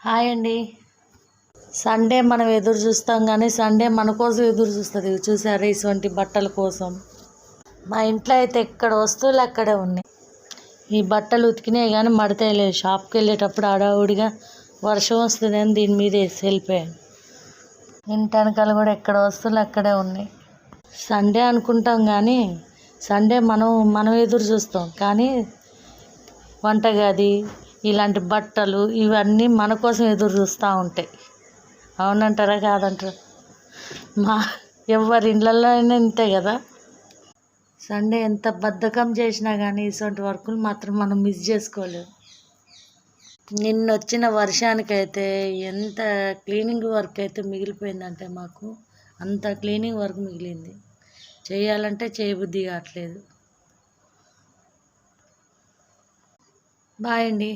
Hi అండి. Sunday మనం ఎదురు చూస్తాం కానీ సండే మన కోసం ఎదురు చూస్తుంది. చూసారా ఇటువంటి బట్టల కోసం. మా ఇంట్లో అయితే ఎక్కడ వస్తువులు అక్కడే ఉన్నాయి. ఈ బట్టలు ఉతికినాయి కానీ మడతేయలేదు. షాప్కి వెళ్ళేటప్పుడు హడావుడిగా వర్షం వస్తుందని దీని మీద వేసి వెళ్ళిపోయాను. ఇంటి వెనకాల కూడా ఎక్కడ వస్తువులు అక్కడే ఉన్నాయి. సండే అనుకుంటాం కానీ సండే మనం ఎదురు చూస్తాం కానీ వంటగది ఇలాంటి బట్టలు ఇవన్నీ మన కోసం ఎదురు చూస్తూ ఉంటాయి. అవునంటారా కాదంటారా? మా ఎవరి ఇళ్ళల్లో అయినా ఇంతే కదా. సండే ఎంత బద్ధకం చేసినా కానీ ఇటువంటి వర్కులు మాత్రం మనం మిస్ చేసుకోలేము. నిన్న వచ్చిన వర్షానికైతే ఎంత క్లీనింగ్ వర్క్ అయితే మిగిలిపోయిందంటే మాకు అంత క్లీనింగ్ వర్క్ మిగిలింది. చేయాలంటే చేయబుద్ధి కావట్లేదు. బాయ్ అండి.